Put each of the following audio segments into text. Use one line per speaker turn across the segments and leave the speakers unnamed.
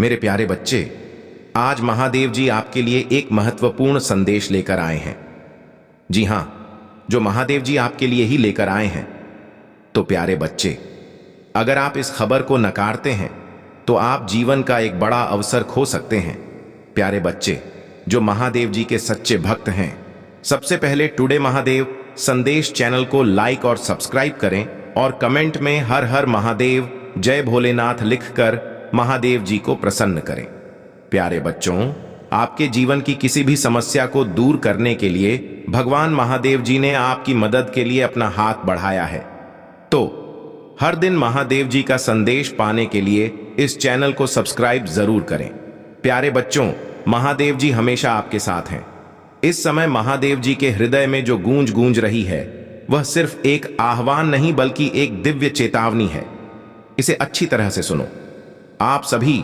मेरे प्यारे बच्चे, आज महादेव जी आपके लिए एक महत्वपूर्ण संदेश लेकर आए हैं। जी हां, जो महादेव जी आपके लिए ही लेकर आए हैं। तो प्यारे बच्चे, अगर आप इस खबर को नकारते हैं तो आप जीवन का एक बड़ा अवसर खो सकते हैं। प्यारे बच्चे, जो महादेव जी के सच्चे भक्त हैं, सबसे पहले टुडे महादेव संदेश चैनल को लाइक और सब्सक्राइब करें और कमेंट में हर हर महादेव, जय भोलेनाथ लिखकर महादेव जी को प्रसन्न करें। प्यारे बच्चों, आपके जीवन की किसी भी समस्या को दूर करने के लिए भगवान महादेव जी ने आपकी मदद के लिए अपना हाथ बढ़ाया है। तो हर दिन महादेव जी का संदेश पाने के लिए इस चैनल को सब्सक्राइब जरूर करें। प्यारे बच्चों, महादेव जी हमेशा आपके साथ हैं। इस समय महादेव जी के हृदय में जो गूंज गूंज रही है, वह सिर्फ एक आह्वान नहीं बल्कि एक दिव्य चेतावनी है। इसे अच्छी तरह से सुनो। आप सभी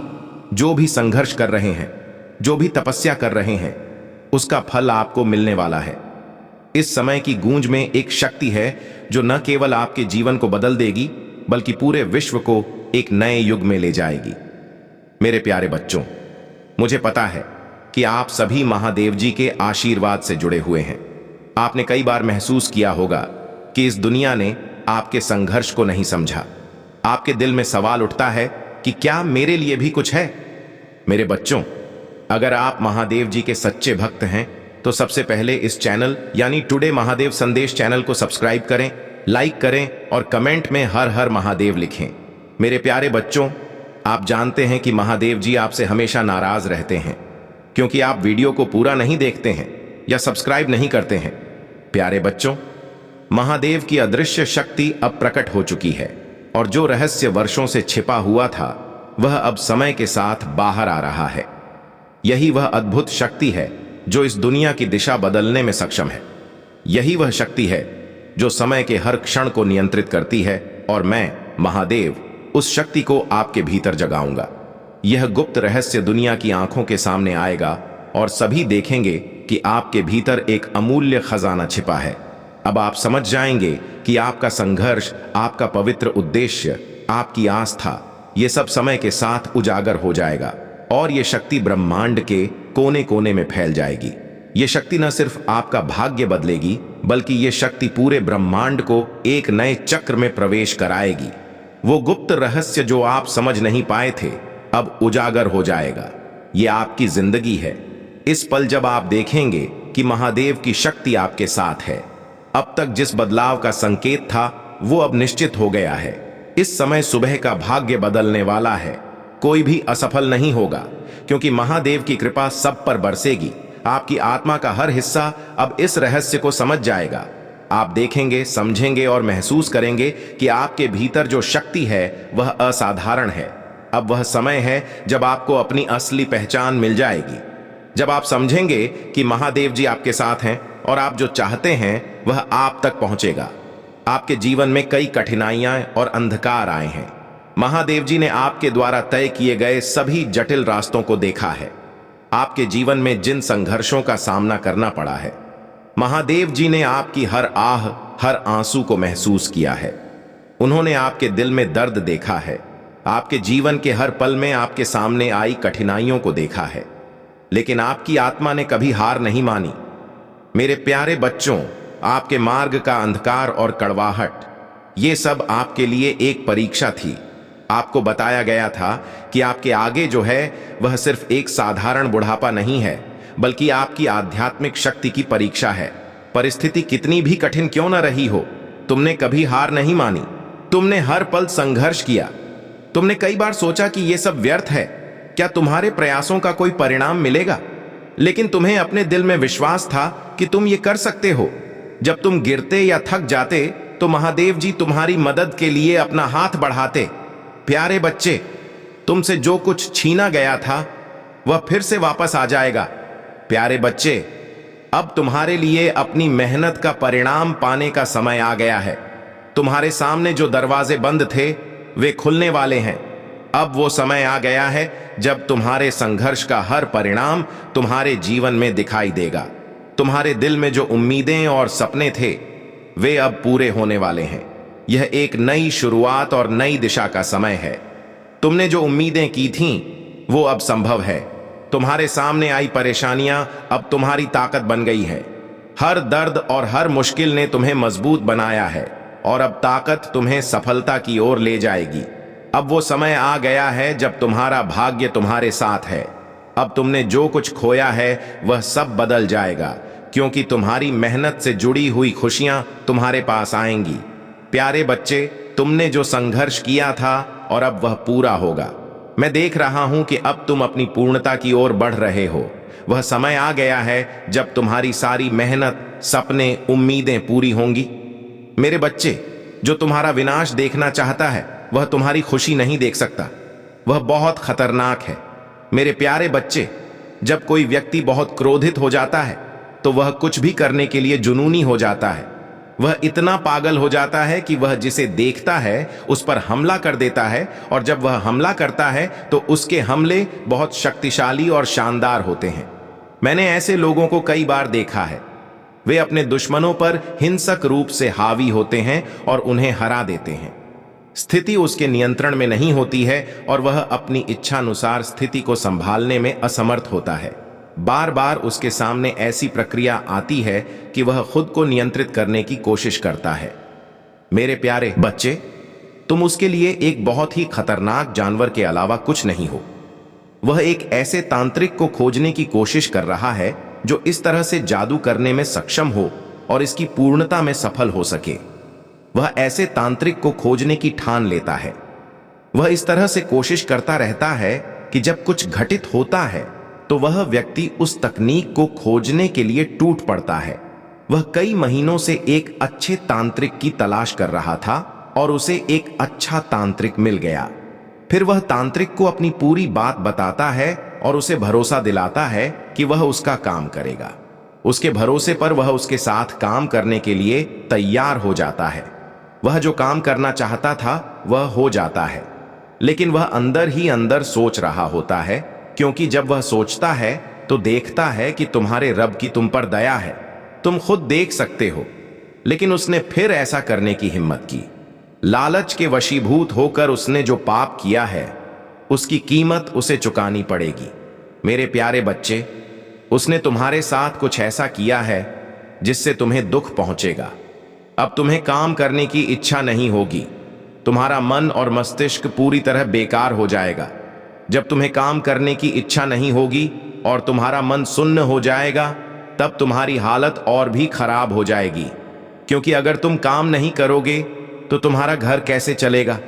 जो भी संघर्ष कर रहे हैं, जो भी तपस्या कर रहे हैं, उसका फल आपको मिलने वाला है। इस समय की गूंज में एक शक्ति है जो न केवल आपके जीवन को बदल देगी बल्कि पूरे विश्व को एक नए युग में ले जाएगी। मेरे प्यारे बच्चों, मुझे पता है कि आप सभी महादेव जी के आशीर्वाद से जुड़े हुए हैं। आपने कई बार महसूस किया होगा कि इस दुनिया ने आपके संघर्ष को नहीं समझा। आपके दिल में सवाल उठता है कि क्या मेरे लिए भी कुछ है? मेरे बच्चों, अगर आप महादेव जी के सच्चे भक्त हैं तो सबसे पहले इस चैनल यानी टुडे महादेव संदेश चैनल को सब्सक्राइब करें, लाइक करें और कमेंट में हर हर महादेव लिखें। मेरे प्यारे बच्चों, आप जानते हैं कि महादेव जी आपसे हमेशा नाराज रहते हैं क्योंकि आप वीडियो को पूरा नहीं देखते हैं या सब्सक्राइब नहीं करते हैं। प्यारे बच्चों, महादेव की अदृश्य शक्ति अब प्रकट हो चुकी है और जो रहस्य वर्षों से छिपा हुआ था, वह अब समय के साथ बाहर आ रहा है। यही वह अद्भुत शक्ति है जो इस दुनिया की दिशा बदलने में सक्षम है। यही वह शक्ति है जो समय के हर क्षण को नियंत्रित करती है और मैं महादेव उस शक्ति को आपके भीतर जगाऊंगा। यह गुप्त रहस्य दुनिया की आंखों के सामने आएगा और सभी देखेंगे कि आपके भीतर एक अमूल्य खजाना छिपा है। अब आप समझ जाएंगे कि आपका संघर्ष, आपका पवित्र उद्देश्य, आपकी आस्था, ये सब समय के साथ उजागर हो जाएगा और ये शक्ति ब्रह्मांड के कोने कोने में फैल जाएगी। ये शक्ति न सिर्फ आपका भाग्य बदलेगी बल्कि ये शक्ति पूरे ब्रह्मांड को एक नए चक्र में प्रवेश कराएगी। वो गुप्त रहस्य जो आप समझ नहीं पाए थे, अब उजागर हो जाएगा। ये आपकी जिंदगी है। इस पल जब आप देखेंगे कि महादेव की शक्ति आपके साथ है, अब तक जिस बदलाव का संकेत था वो अब निश्चित हो गया है। इस समय सुबह का भाग्य बदलने वाला है। कोई भी असफल नहीं होगा क्योंकि महादेव की कृपा सब पर बरसेगी। आपकी आत्मा का हर हिस्सा अब इस रहस्य को समझ जाएगा। आप देखेंगे, समझेंगे और महसूस करेंगे कि आपके भीतर जो शक्ति है वह असाधारण है। अब वह समय है जब आपको अपनी असली पहचान मिल जाएगी। जब आप समझेंगे कि महादेव जी आपके साथ हैं और आप जो चाहते हैं वह आप तक पहुंचेगा। आपके जीवन में कई कठिनाइयां और अंधकार आए हैं। महादेव जी ने आपके द्वारा तय किए गए सभी जटिल रास्तों को देखा है। आपके जीवन में जिन संघर्षों का सामना करना पड़ा है, महादेव जी ने आपकी हर आह, हर आंसू को महसूस किया है। उन्होंने आपके दिल में दर्द देखा है। आपके जीवन के हर पल में आपके सामने आई कठिनाइयों को देखा है, लेकिन आपकी आत्मा ने कभी हार नहीं मानी। मेरे प्यारे बच्चों, आपके मार्ग का अंधकार और कड़वाहट, ये सब आपके लिए एक परीक्षा थी। आपको बताया गया था कि आपके आगे जो है वह सिर्फ एक साधारण बुढ़ापा नहीं है बल्कि आपकी आध्यात्मिक शक्ति की परीक्षा है। परिस्थिति कितनी भी कठिन क्यों न रही हो, तुमने कभी हार नहीं मानी। तुमने हर पल संघर्ष किया। तुमने कई बार सोचा कि यह सब व्यर्थ है, क्या तुम्हारे प्रयासों का कोई परिणाम मिलेगा? लेकिन तुम्हें अपने दिल में विश्वास था कि तुम ये कर सकते हो। जब तुम गिरते या थक जाते तो महादेव जी तुम्हारी मदद के लिए अपना हाथ बढ़ाते। प्यारे बच्चे, तुमसे जो कुछ छीना गया था वह फिर से वापस आ जाएगा। प्यारे बच्चे, अब तुम्हारे लिए अपनी मेहनत का परिणाम पाने का समय आ गया है। तुम्हारे सामने जो दरवाजे बंद थे वे खुलने वाले हैं। अब वो समय आ गया है जब तुम्हारे संघर्ष का हर परिणाम तुम्हारे जीवन में दिखाई देगा। तुम्हारे दिल में जो उम्मीदें और सपने थे वे अब पूरे होने वाले हैं। यह एक नई शुरुआत और नई दिशा का समय है। तुमने जो उम्मीदें की थीं वो अब संभव है। तुम्हारे सामने आई परेशानियां अब तुम्हारी ताकत बन गई है। हर दर्द और हर मुश्किल ने तुम्हें मजबूत बनाया है और अब ताकत तुम्हें सफलता की ओर ले जाएगी। अब वो समय आ गया है जब तुम्हारा भाग्य तुम्हारे साथ है। अब तुमने जो कुछ खोया है वह सब बदल जाएगा, क्योंकि तुम्हारी मेहनत से जुड़ी हुई खुशियां तुम्हारे पास आएंगी। प्यारे बच्चे, तुमने जो संघर्ष किया था और अब वह पूरा होगा। मैं देख रहा हूं कि अब तुम अपनी पूर्णता की ओर बढ़ रहे हो। वह समय आ गया है जब तुम्हारी सारी मेहनत, सपने, उम्मीदें पूरी होंगी। मेरे बच्चे, जो तुम्हारा विनाश देखना चाहता है वह तुम्हारी खुशी नहीं देख सकता। वह बहुत खतरनाक है। मेरे प्यारे बच्चे, जब कोई व्यक्ति बहुत क्रोधित हो जाता है तो वह कुछ भी करने के लिए जुनूनी हो जाता है। वह इतना पागल हो जाता है कि वह जिसे देखता है उस पर हमला कर देता है, और जब वह हमला करता है तो उसके हमले बहुत शक्तिशाली और शानदार होते हैं। मैंने ऐसे लोगों को कई बार देखा है। वे अपने दुश्मनों पर हिंसक रूप से हावी होते हैं और उन्हें हरा देते हैं। स्थिति उसके नियंत्रण में नहीं होती है और वह अपनी इच्छानुसार स्थिति को संभालने में असमर्थ होता है। बार बार उसके सामने ऐसी प्रक्रिया आती है कि वह खुद को नियंत्रित करने की कोशिश करता है। मेरे प्यारे बच्चे, तुम उसके लिए एक बहुत ही खतरनाक जानवर के अलावा कुछ नहीं हो। वह एक ऐसे तांत्रिक को खोजने की कोशिश कर रहा है जो इस तरह से जादू करने में सक्षम हो और इसकी पूर्णता में सफल हो सके। वह ऐसे तांत्रिक को खोजने की ठान लेता है। वह इस तरह से कोशिश करता रहता है कि जब कुछ घटित होता है तो वह व्यक्ति उस तकनीक को खोजने के लिए टूट पड़ता है। वह कई महीनों से एक अच्छे तांत्रिक की तलाश कर रहा था और उसे एक अच्छा तांत्रिक मिल गया। फिर वह तांत्रिक को अपनी पूरी बात बताता है और उसे भरोसा दिलाता है कि वह उसका काम करेगा। उसके भरोसे पर वह उसके साथ काम करने के लिए तैयार हो जाता है। वह जो काम करना चाहता था वह हो जाता है, लेकिन वह अंदर ही अंदर सोच रहा होता है, क्योंकि जब वह सोचता है तो देखता है कि तुम्हारे रब की तुम पर दया है। तुम खुद देख सकते हो। लेकिन उसने फिर ऐसा करने की हिम्मत की। लालच के वशीभूत होकर उसने जो पाप किया है उसकी कीमत उसे चुकानी पड़ेगी। मेरे प्यारे बच्चे, उसने तुम्हारे साथ कुछ ऐसा किया है जिससे तुम्हें दुख पहुंचेगा। अब तुम्हें काम करने की इच्छा नहीं होगी। तुम्हारा मन और मस्तिष्क पूरी तरह बेकार हो जाएगा। जब तुम्हें काम करने की इच्छा नहीं होगी और तुम्हारा मन सुन्न हो जाएगा, तब तुम्हारी हालत और भी खराब हो जाएगी, क्योंकि अगर तुम काम नहीं करोगे तो तुम्हारा घर कैसे चलेगा?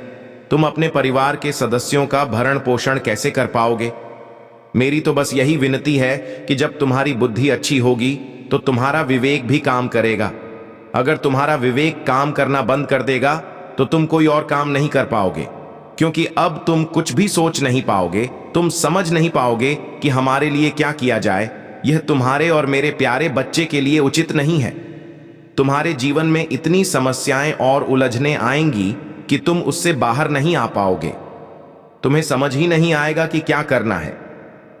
तुम अपने परिवार के सदस्यों का भरण पोषण कैसे कर पाओगे? मेरी तो बस यही विनती है कि जब तुम्हारी बुद्धि अच्छी होगी तो तुम्हारा विवेक भी काम करेगा। अगर तुम्हारा विवेक काम करना बंद कर देगा तो तुम कोई और काम नहीं कर पाओगे, क्योंकि अब तुम कुछ भी सोच नहीं पाओगे। तुम समझ नहीं पाओगे कि हमारे लिए क्या किया जाए। यह तुम्हारे और मेरे प्यारे बच्चे के लिए उचित नहीं है। तुम्हारे जीवन में इतनी समस्याएं और उलझने आएंगी कि तुम उससे बाहर नहीं आ पाओगे। तुम्हें समझ ही नहीं आएगा कि क्या करना है।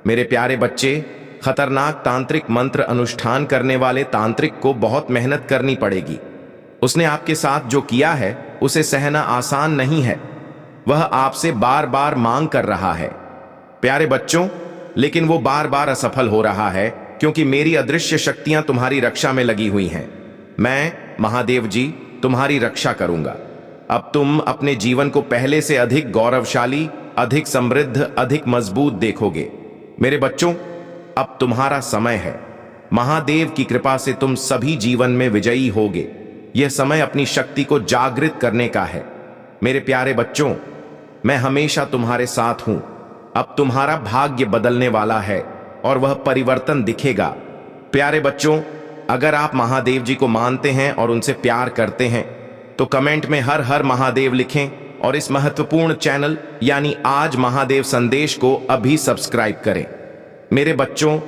मेरे प्यारे बच्चे, खतरनाक तांत्रिक मंत्र अनुष्ठान करने वाले तांत्रिक को बहुत मेहनत करनी पड़ेगी। उसने आपके साथ जो किया है उसे सहना आसान नहीं है। वह आपसे बार बार मांग कर रहा है प्यारे बच्चों, लेकिन वो बार बार असफल हो रहा है, क्योंकि मेरी अदृश्य शक्तियां तुम्हारी रक्षा में लगी हुई हैं। मैं महादेव जी तुम्हारी रक्षा करूंगा। अब तुम अपने जीवन को पहले से अधिक गौरवशाली, अधिक समृद्ध, अधिक मजबूत देखोगे। मेरे बच्चों, अब तुम्हारा समय है। महादेव की कृपा से तुम सभी जीवन में विजयी होगे। यह समय अपनी शक्ति को जागृत करने का है। मेरे प्यारे बच्चों, मैं हमेशा तुम्हारे साथ हूं। अब तुम्हारा भाग्य बदलने वाला है और वह परिवर्तन दिखेगा। प्यारे बच्चों, अगर आप महादेव जी को मानते हैं और उनसे प्यार करते हैं तो कमेंट में हर हर महादेव लिखें और इस महत्वपूर्ण चैनल यानी आज महादेव संदेश को अभी सब्सक्राइब करें। मेरे बच्चों,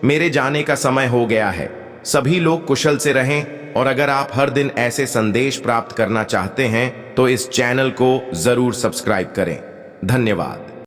मेरे जाने का समय हो गया है। सभी लोग कुशल से रहें, और अगर आप हर दिन ऐसे संदेश प्राप्त करना चाहते हैं तो इस चैनल को जरूर सब्सक्राइब करें। धन्यवाद।